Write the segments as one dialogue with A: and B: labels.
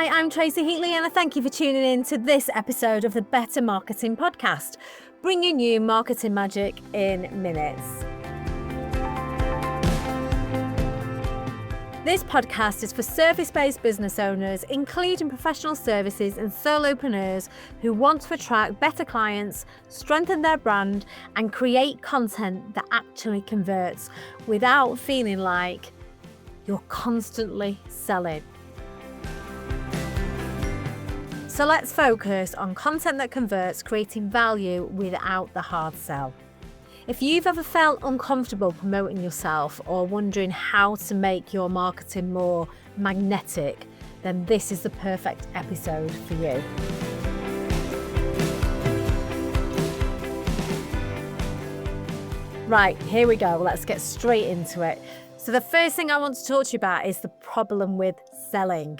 A: Hi, I'm Tracy Heatley and I thank you for tuning in to this episode of the Better Marketing Podcast, bringing you marketing magic in minutes. This podcast is for service-based business owners, including professional services and solopreneurs who want to attract better clients, strengthen their brand, and create content that actually converts without feeling like you're constantly selling. So let's focus on content that converts, creating value without the hard sell. If you've ever felt uncomfortable promoting yourself or wondering how to make your marketing more magnetic, then this is the perfect episode for you. Right, here we go. Let's get straight into it. So the first thing I want to talk to you about is the problem with selling.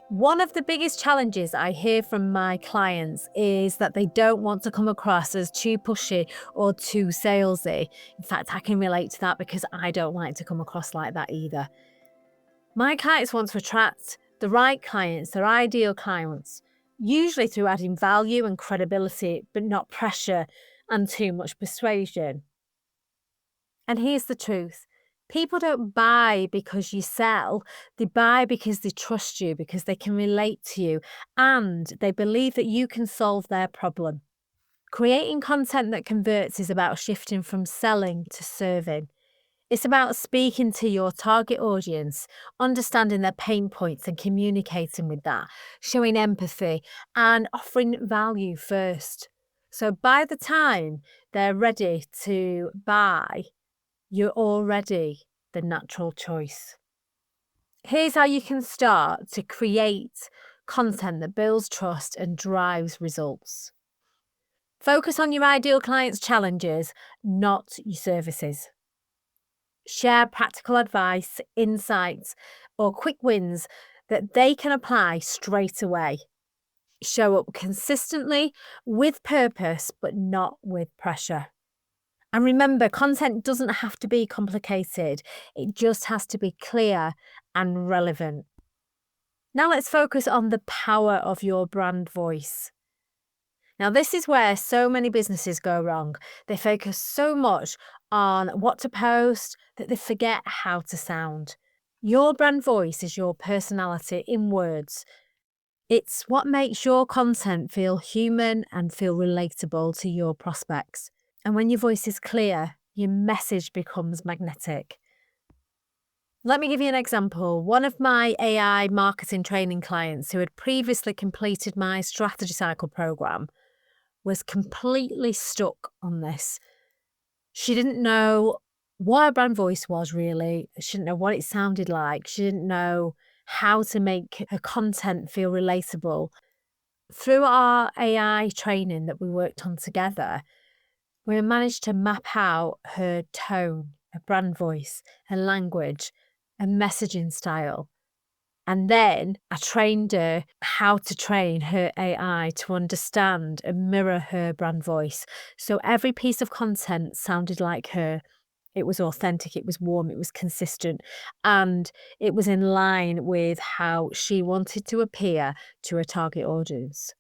A: One of the biggest challenges I hear from my clients is that they don't want to come across as too pushy or too salesy. In fact, I can relate to that because I don't like to come across like that either. My clients want to attract the right clients, their ideal clients, usually through adding value and credibility, but not pressure and too much persuasion. And here's the truth. People don't buy because you sell, they buy because they trust you, because they can relate to you, and they believe that you can solve their problem. Creating content that converts is about shifting from selling to serving. It's about speaking to your target audience, understanding their pain points and communicating with that, showing empathy and offering value first. So by the time they're ready to buy, you're already the natural choice. Here's how you can start to create content that builds trust and drives results. Focus on your ideal clients' challenges, not your services. Share practical advice, insights, or quick wins that they can apply straight away. Show up consistently with purpose, but not with pressure. And remember, content doesn't have to be complicated. It just has to be clear and relevant. Now let's focus on the power of your brand voice. Now this is where so many businesses go wrong. They focus so much on what to post that they forget how to sound. Your brand voice is your personality in words. It's what makes your content feel human and feel relatable to your prospects. And when your voice is clear, your message becomes magnetic. Let me give you an example. One of my AI marketing training clients who had previously completed my strategy cycle program was completely stuck on this. She didn't know what her brand voice was really. She didn't know what it sounded like. She didn't know how to make her content feel relatable. Through our AI training that we worked on together, we managed to map out her tone, her brand voice, her language, and messaging style. And then I trained her how to train her AI to understand and mirror her brand voice. So every piece of content sounded like her. It was authentic, it was warm, it was consistent, and it was in line with how she wanted to appear to her target audience.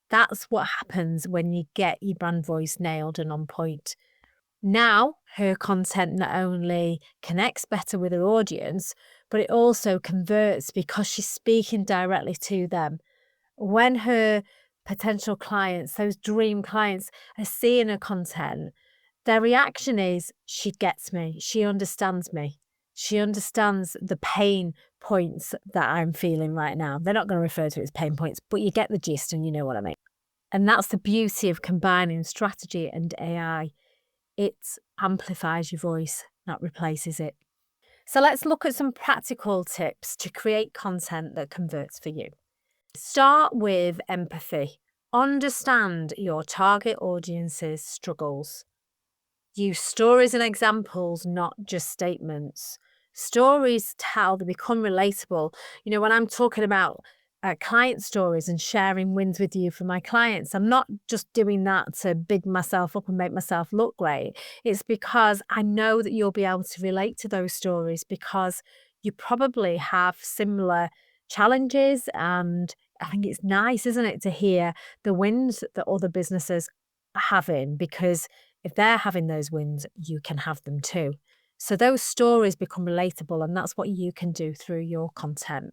A: That's what happens when you get your brand voice nailed and on point. Now, her content not only connects better with her audience, but it also converts because she's speaking directly to them. When her potential clients, those dream clients, are seeing her content, their reaction is, she gets me, she understands me. She understands the pain points that I'm feeling right now. They're not going to refer to it as pain points, but you get the gist and you know what I mean. And that's the beauty of combining strategy and AI. It amplifies your voice, not replaces it. So let's look at some practical tips to create content that converts for you. Start with empathy. Understand your target audience's struggles. Use stories and examples, not just statements. Stories tell, they become relatable. You know, when I'm talking about client stories and sharing wins with you for my clients, I'm not just doing that to big myself up and make myself look great. It's because I know that you'll be able to relate to those stories because you probably have similar challenges. And I think it's nice, isn't it, to hear the wins that other businesses are having, because if they're having those wins, you can have them too. So those stories become relatable, and that's what you can do through your content.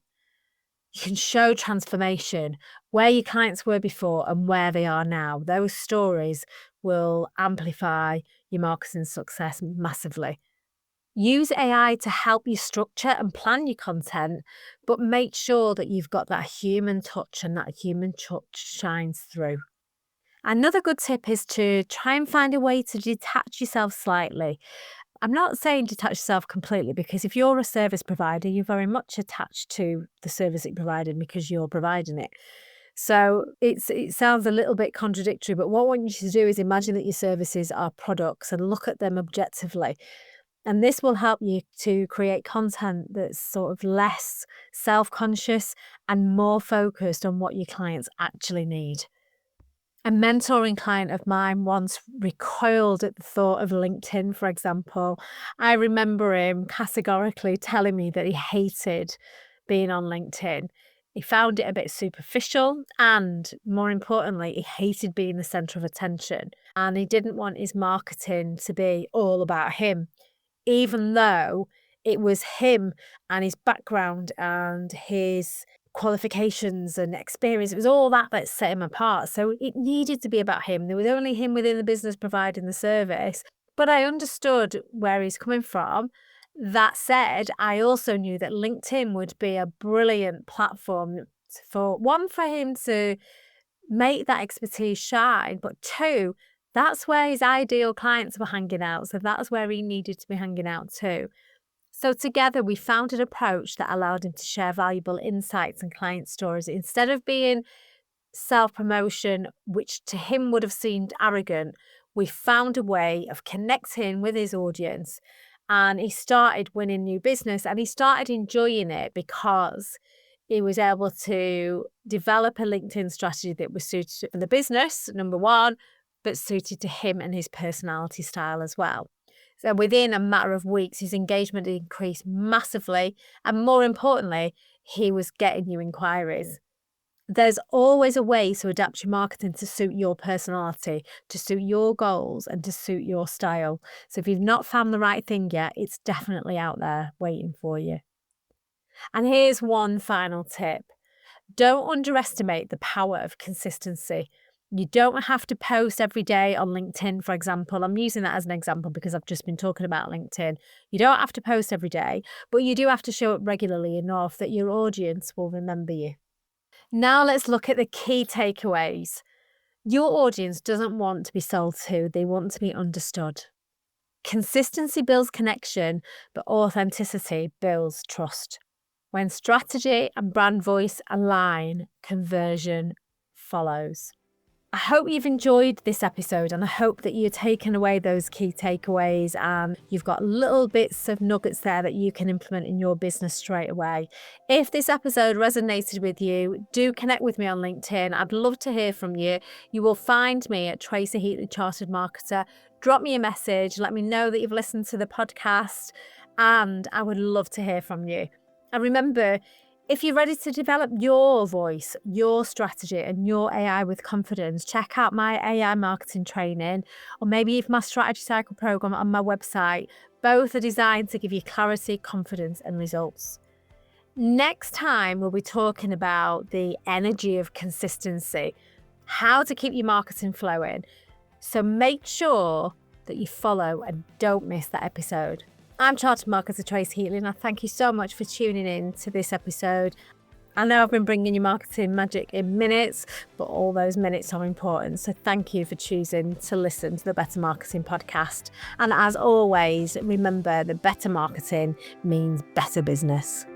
A: You can show transformation, where your clients were before and where they are now. Those stories will amplify your marketing success massively. Use AI to help you structure and plan your content, but make sure that you've got that human touch and that human touch shines through. Another good tip is to try and find a way to detach yourself slightly. I'm not saying detach yourself completely, because if you're a service provider, you're very much attached to the service that you're providing because you're providing it. So it sounds a little bit contradictory, but what I want you to do is imagine that your services are products and look at them objectively. And this will help you to create content that's sort of less self-conscious and more focused on what your clients actually need. A mentoring client of mine once recoiled at the thought of LinkedIn, for example. I remember him categorically telling me that he hated being on LinkedIn. He found it a bit superficial, and more importantly, he hated being the center of attention. And he didn't want his marketing to be all about him, even though it was him and his background and his qualifications and experience. It was all that that set him apart. So it needed to be about him. There was only him within the business providing the service. But I understood where he's coming from. That said, I also knew that LinkedIn would be a brilliant platform for him to make that expertise shine, but two, that's where his ideal clients were hanging out. So that's where he needed to be hanging out too. So together we found an approach that allowed him to share valuable insights and client stories. Instead of being self-promotion, which to him would have seemed arrogant, we found a way of connecting with his audience, and he started winning new business, and he started enjoying it because he was able to develop a LinkedIn strategy that was suited for the business, number one, but suited to him and his personality style as well. So within a matter of weeks, his engagement increased massively, and more importantly, he was getting new inquiries. There's always a way to adapt your marketing to suit your personality, to suit your goals, and to suit your style. So if you've not found the right thing yet, it's definitely out there waiting for you. And here's one final tip. Don't underestimate the power of consistency. You don't have to post every day on LinkedIn, for example. I'm using that as an example because I've just been talking about LinkedIn. You don't have to post every day, but you do have to show up regularly enough that your audience will remember you. Now let's look at the key takeaways. Your audience doesn't want to be sold to, they want to be understood. Consistency builds connection, but authenticity builds trust. When strategy and brand voice align, conversion follows. I hope you've enjoyed this episode, and I hope that you're taking away those key takeaways and you've got little bits of nuggets there that you can implement in your business straight away. If this episode resonated with you, do connect with me on LinkedIn. I'd love to hear from you. You will find me at Tracy Heatley Chartered Marketer. Drop me a message, let me know that you've listened to the podcast, and I would love to hear from you. And remember, if you're ready to develop your voice, your strategy, and your AI with confidence, check out my AI marketing training, or maybe even my strategy cycle program on my website. Both are designed to give you clarity, confidence, and results. Next time, we'll be talking about the energy of consistency, how to keep your marketing flowing. So make sure that you follow and don't miss that episode. I'm Chartered Marketer Tracy Heatley, and I thank you so much for tuning in to this episode. I know I've been bringing you marketing magic in minutes, but all those minutes are important. So thank you for choosing to listen to the Better Marketing Podcast. And as always, remember that better marketing means better business.